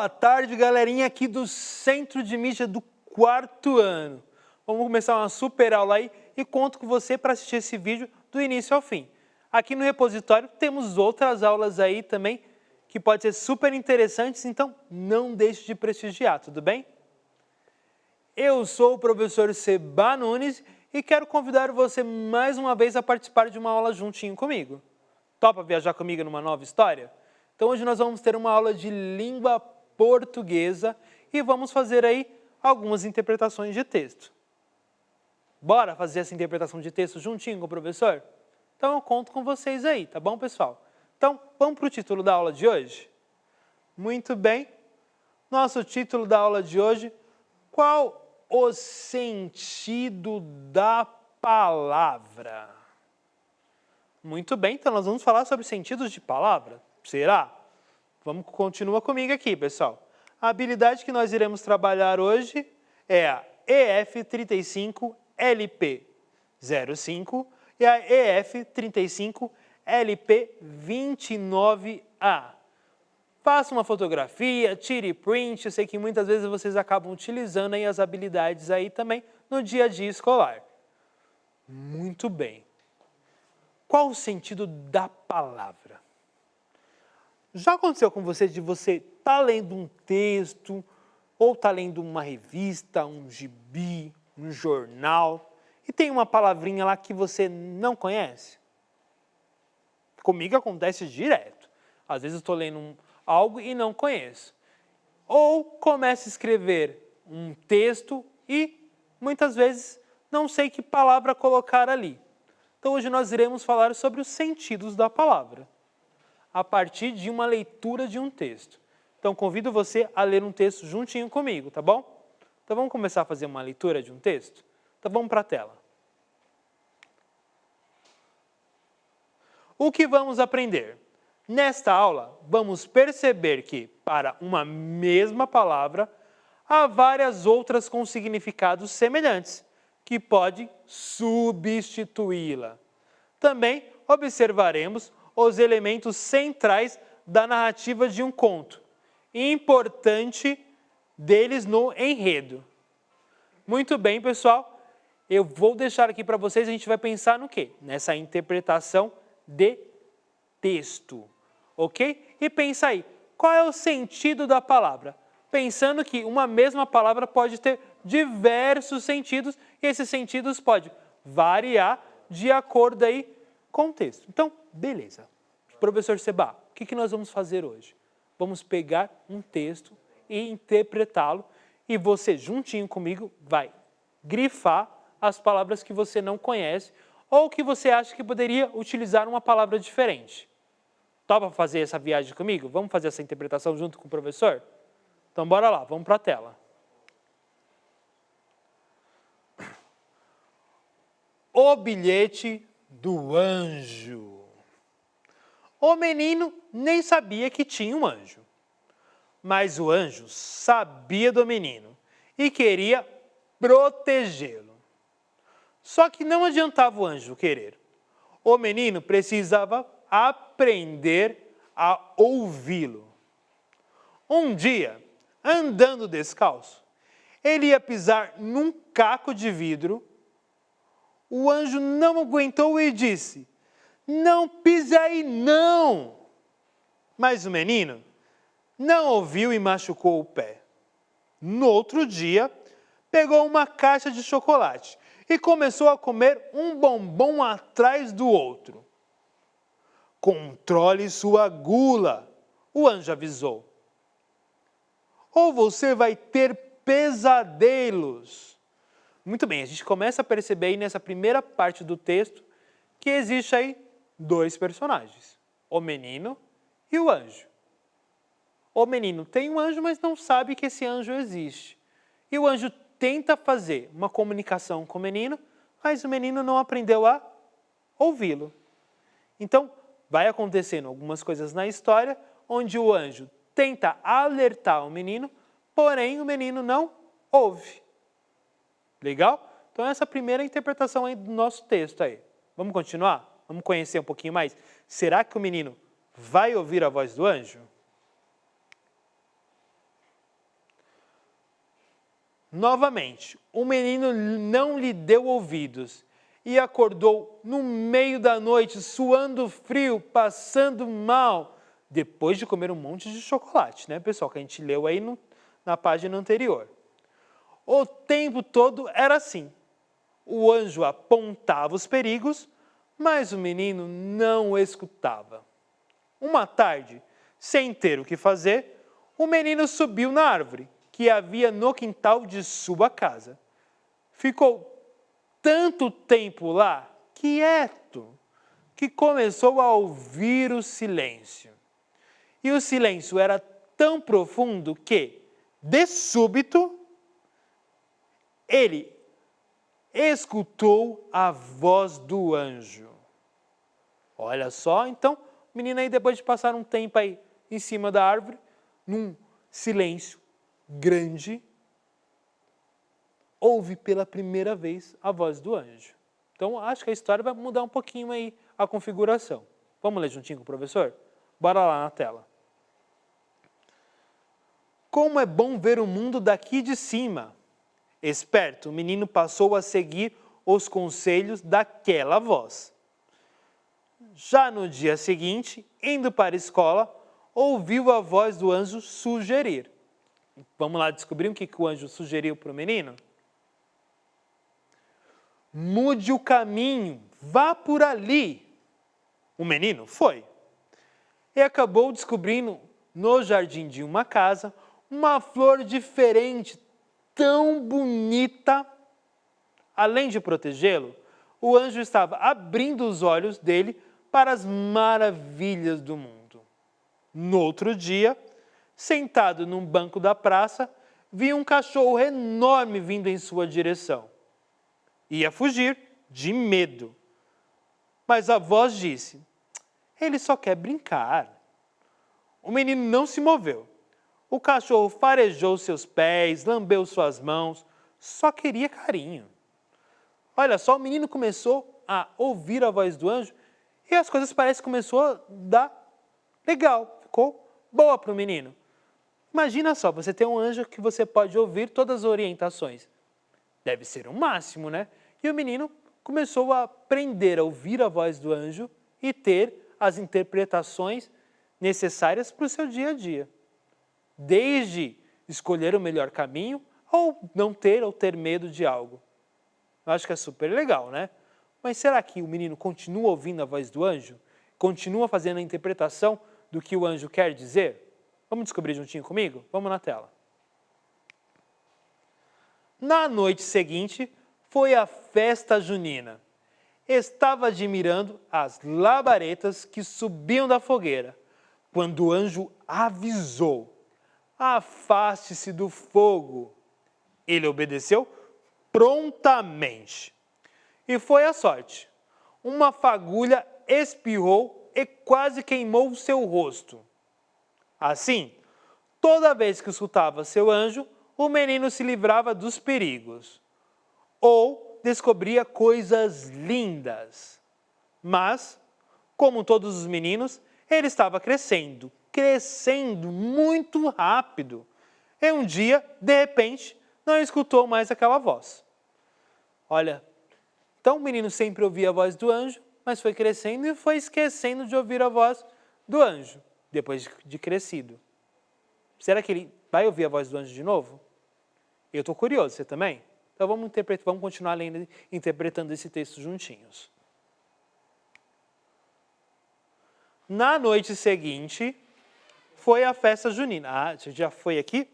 Boa tarde, galerinha aqui do Centro de Mídia do 4º ano. Vamos começar uma super aula aí e conto com você para assistir esse vídeo do início ao fim. Aqui no repositório temos outras aulas aí também que podem ser super interessantes, então não deixe de prestigiar, tudo bem? Eu sou o professor Seba Nunes e quero convidar você mais uma vez a participar de uma aula juntinho comigo. Topa viajar comigo numa nova história? Então hoje nós vamos ter uma aula de língua portuguesa e vamos fazer aí algumas interpretações de texto. Bora fazer essa interpretação de texto juntinho com o professor? Então eu conto com vocês aí, tá bom, pessoal? Então vamos para o título da aula de hoje? Muito bem. Nosso título da aula de hoje: qual o sentido da palavra? Muito bem, então nós vamos falar sobre sentidos de palavra. Será? Continua comigo aqui, pessoal. A habilidade que nós iremos trabalhar hoje é a EF35LP05 e a EF35LP29A. Faça uma fotografia, tire print, eu sei que muitas vezes vocês acabam utilizando aí as habilidades aí também no dia a dia escolar. Muito bem. Qual o sentido da palavra? Já aconteceu com você de você estar lendo um texto, ou estar lendo uma revista, um gibi, um jornal, e tem uma palavrinha lá que você não conhece? Comigo acontece direto. Às vezes eu estou lendo algo e não conheço. Ou começo a escrever um texto e, muitas vezes, não sei que palavra colocar ali. Então hoje nós iremos falar sobre os sentidos da palavra, a partir de uma leitura de um texto. Então convido você a ler um texto juntinho comigo, tá bom? Então vamos começar a fazer uma leitura de um texto? Então vamos para a tela. O que vamos aprender? Nesta aula, vamos perceber que, para uma mesma palavra, há várias outras com significados semelhantes, que podem substituí-la. Também observaremos os elementos centrais da narrativa de um conto, importante deles no enredo. Muito bem, pessoal, eu vou deixar aqui para vocês, a gente vai pensar no quê? Nessa interpretação de texto, ok? E pensa aí, qual é o sentido da palavra? Pensando que uma mesma palavra pode ter diversos sentidos e esses sentidos podem variar de acordo aí com o texto. Então, beleza. Professor Seba, o que nós vamos fazer hoje? Vamos pegar um texto e interpretá-lo e você, juntinho comigo, vai grifar as palavras que você não conhece ou que você acha que poderia utilizar uma palavra diferente. Topa fazer essa viagem comigo? Vamos fazer essa interpretação junto com o professor? Então, bora lá, vamos para a tela. O bilhete do anjo. O menino nem sabia que tinha um anjo, mas o anjo sabia do menino e queria protegê-lo. Só que não adiantava o anjo querer. O menino precisava aprender a ouvi-lo. Um dia, andando descalço, ele ia pisar num caco de vidro. O anjo não aguentou e disse: "Não pise aí, não!" Mas o menino não ouviu e machucou o pé. No outro dia, pegou uma caixa de chocolate e começou a comer um bombom atrás do outro. "Controle sua gula", o anjo avisou, "ou você vai ter pesadelos." Muito bem, a gente começa a perceber aí nessa primeira parte do texto que existe aí dois personagens, o menino e o anjo. O menino tem um anjo, mas não sabe que esse anjo existe. E o anjo tenta fazer uma comunicação com o menino, mas o menino não aprendeu a ouvi-lo. Então, vai acontecendo algumas coisas na história onde o anjo tenta alertar o menino, porém o menino não ouve. Legal? Então essa é a primeira interpretação aí do nosso texto aí. Vamos continuar? Vamos conhecer um pouquinho mais? Será que o menino vai ouvir a voz do anjo? Novamente, o menino não lhe deu ouvidos e acordou no meio da noite, suando frio, passando mal, depois de comer um monte de chocolate, né, pessoal, que a gente leu aí na página anterior. O tempo todo era assim. O anjo apontava os perigos, mas o menino não o escutava. Uma tarde, sem ter o que fazer, o menino subiu na árvore que havia no quintal de sua casa. Ficou tanto tempo lá, quieto, que começou a ouvir o silêncio. E o silêncio era tão profundo que, de súbito, ele escutou a voz do anjo. Olha só, então, o menino aí, depois de passar um tempo aí em cima da árvore, num silêncio grande, ouve pela primeira vez a voz do anjo. Então, acho que a história vai mudar um pouquinho aí a configuração. Vamos ler juntinho com o professor? Bora lá na tela. Como é bom ver o mundo daqui de cima. Esperto, o menino passou a seguir os conselhos daquela voz. Já no dia seguinte, indo para a escola, ouviu a voz do anjo sugerir. Vamos lá descobrir o que o anjo sugeriu para o menino? Mude o caminho, vá por ali. O menino foi. E acabou descobrindo no jardim de uma casa uma flor diferente, tão bonita. Além de protegê-lo, o anjo estava abrindo os olhos dele para as maravilhas do mundo. No outro dia, sentado num banco da praça, viu um cachorro enorme vindo em sua direção. Ia fugir de medo. Mas a voz disse, ele só quer brincar. O menino não se moveu. O cachorro farejou seus pés, lambeu suas mãos, só queria carinho. Olha só, o menino começou a ouvir a voz do anjo e as coisas parecem que começou a dar legal, ficou boa para o menino. Imagina só, você tem um anjo que você pode ouvir todas as orientações. Deve ser o máximo, né? E o menino começou a aprender a ouvir a voz do anjo e ter as interpretações necessárias para o seu dia a dia. Desde escolher o melhor caminho ou não ter ou ter medo de algo. Eu acho que é super legal, né? Mas será que o menino continua ouvindo a voz do anjo? Continua fazendo a interpretação do que o anjo quer dizer? Vamos descobrir juntinho comigo? Vamos na tela. Na noite seguinte, foi a festa junina. Estava admirando as labaredas que subiam da fogueira, quando o anjo avisou, afaste-se do fogo. Ele obedeceu prontamente. E foi a sorte. Uma fagulha espirrou e quase queimou o seu rosto. Assim, toda vez que escutava seu anjo, o menino se livrava dos perigos. Ou descobria coisas lindas. Mas, como todos os meninos, ele estava crescendo muito rápido. E um dia, de repente, não escutou mais aquela voz. Olha, então o menino sempre ouvia a voz do anjo, mas foi crescendo e foi esquecendo de ouvir a voz do anjo, depois de crescido. Será que ele vai ouvir a voz do anjo de novo? Eu estou curioso, você também? Então vamos continuar lendo, interpretando esse texto juntinhos. Na noite seguinte, foi a festa junina. Ah, a gente já foi aqui?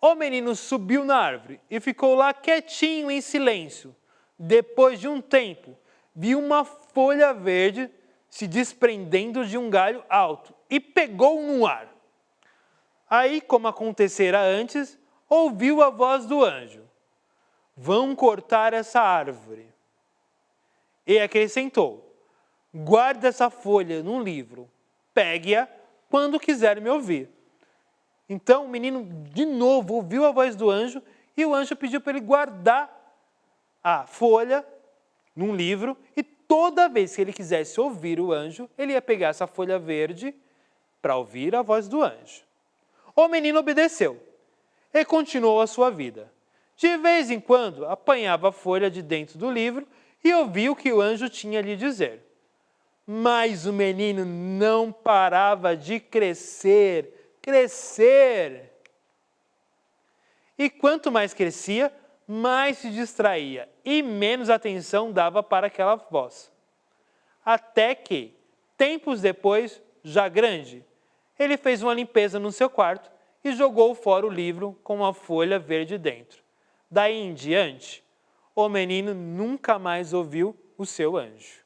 O menino subiu na árvore e ficou lá quietinho em silêncio. Depois de um tempo, viu uma folha verde se desprendendo de um galho alto e pegou no ar. Aí, como acontecera antes, ouviu a voz do anjo. Vão cortar essa árvore. E acrescentou, guarde essa folha num livro, pegue-a quando quiser me ouvir. Então o menino de novo ouviu a voz do anjo e o anjo pediu para ele guardar a folha num livro e toda vez que ele quisesse ouvir o anjo, ele ia pegar essa folha verde para ouvir a voz do anjo. O menino obedeceu e continuou a sua vida. De vez em quando, apanhava a folha de dentro do livro e ouvia o que o anjo tinha a lhe dizer. Mas o menino não parava de crescer. E quanto mais crescia, mais se distraía e menos atenção dava para aquela voz. Até que, tempos depois, já grande, ele fez uma limpeza no seu quarto e jogou fora o livro com uma folha verde dentro. Daí em diante, o menino nunca mais ouviu o seu anjo.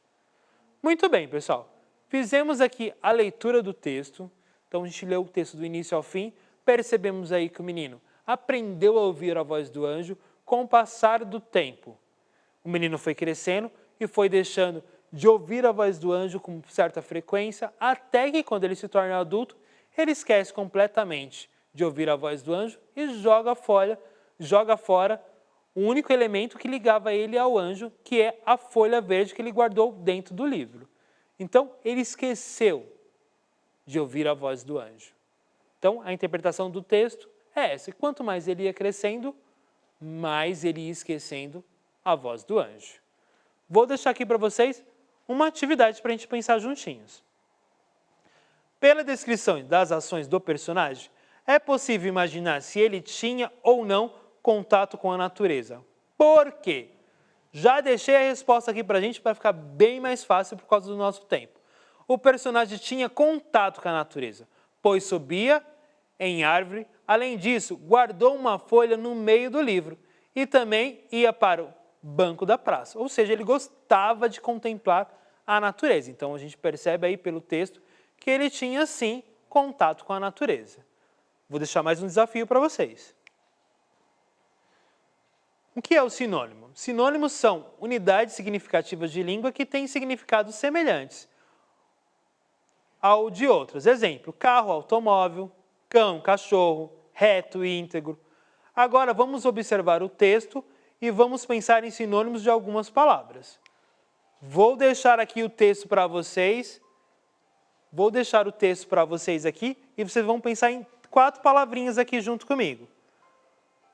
Muito bem, pessoal. Fizemos aqui a leitura do texto. Então, a gente leu o texto do início ao fim. Percebemos aí que o menino aprendeu a ouvir a voz do anjo com o passar do tempo. O menino foi crescendo e foi deixando de ouvir a voz do anjo com certa frequência, até que quando ele se torna adulto, ele esquece completamente de ouvir a voz do anjo e joga fora o único elemento que ligava ele ao anjo, que é a folha verde que ele guardou dentro do livro. Então, ele esqueceu de ouvir a voz do anjo. Então, a interpretação do texto é essa. Quanto mais ele ia crescendo, mais ele ia esquecendo a voz do anjo. Vou deixar aqui para vocês uma atividade para a gente pensar juntinhos. Pela descrição das ações do personagem, é possível imaginar se ele tinha ou não contato com a natureza. Por quê? Já deixei a resposta aqui para a gente para ficar bem mais fácil por causa do nosso tempo. O personagem tinha contato com a natureza, pois subia em árvore. Além disso, guardou uma folha no meio do livro e também ia para o banco da praça. Ou seja, ele gostava de contemplar a natureza. Então, a gente percebe aí pelo texto que ele tinha, sim, contato com a natureza. Vou deixar mais um desafio para vocês. O que é o sinônimo? Sinônimos são unidades significativas de língua que têm significados semelhantes ao de outras. Exemplo, carro, automóvel, cão, cachorro, reto e íntegro. Agora, vamos observar o texto e vamos pensar em sinônimos de algumas palavras. Vou deixar aqui o texto para vocês. Vou deixar o texto para vocês aqui e vocês vão pensar em 4 palavrinhas aqui junto comigo.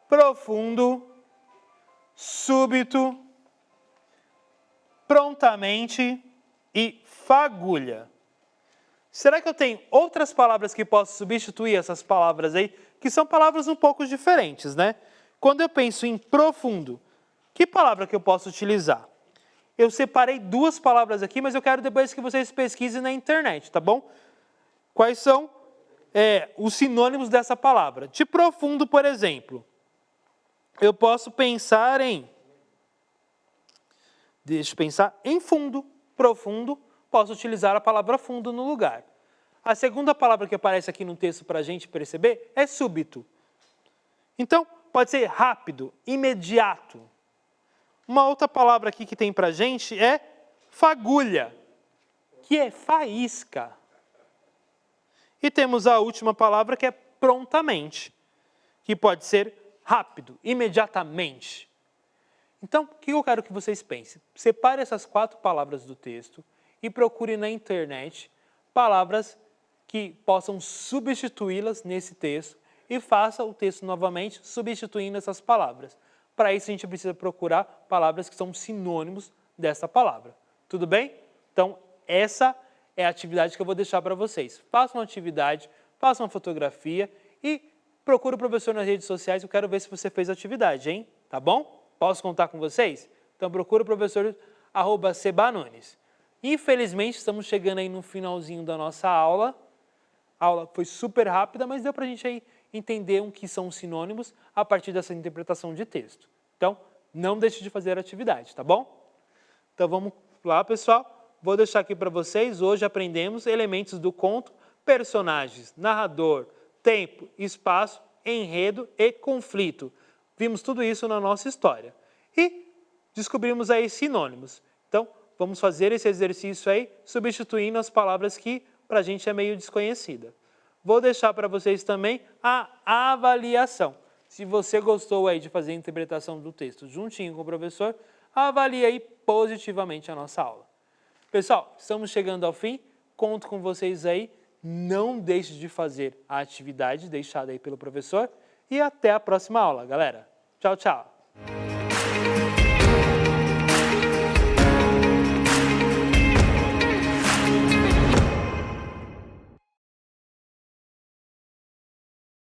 Profundo, súbito, prontamente e fagulha. Será que eu tenho outras palavras que posso substituir essas palavras aí, que são palavras um pouco diferentes, né? Quando eu penso em profundo, que palavra que eu posso utilizar? Eu separei 2 palavras aqui, mas eu quero depois que vocês pesquisem na internet, tá bom? Quais são os sinônimos dessa palavra? De profundo, por exemplo, eu posso pensar em... Deixa eu pensar em fundo, profundo, posso utilizar a palavra fundo no lugar. A segunda palavra que aparece aqui no texto para a gente perceber é súbito. Então, pode ser rápido, imediato. Uma outra palavra aqui que tem para a gente é fagulha, que é faísca. E temos a última palavra que é prontamente, que pode ser rápido, imediatamente. Então, o que eu quero que vocês pensem? Separe essas 4 palavras do texto e procure na internet palavras que possam substituí-las nesse texto e faça o texto novamente substituindo essas palavras. Para isso, a gente precisa procurar palavras que são sinônimos dessa palavra. Tudo bem? Então, essa é a atividade que eu vou deixar para vocês. Façam uma atividade, façam uma fotografia e procure o professor nas redes sociais. Eu quero ver se você fez a atividade, hein? Tá bom? Posso contar com vocês? Então, procure o professor @cbanunes. Infelizmente, estamos chegando aí no finalzinho da nossa aula. A aula foi super rápida, mas deu para a gente aí entender o que são os sinônimos a partir dessa interpretação de texto. Então, não deixe de fazer a atividade, tá bom? Então, vamos lá, pessoal. Vou deixar aqui para vocês. Hoje aprendemos elementos do conto, personagens, narrador, tempo, espaço, enredo e conflito. Vimos tudo isso na nossa história. E descobrimos aí sinônimos. Então, vamos fazer esse exercício aí, substituindo as palavras que para a gente é meio desconhecida. Vou deixar para vocês também a avaliação. Se você gostou aí de fazer a interpretação do texto juntinho com o professor, avalie aí positivamente a nossa aula. Pessoal, estamos chegando ao fim. Conto com vocês aí. Não deixe de fazer a atividade deixada aí pelo professor. E até a próxima aula, galera. Tchau, tchau.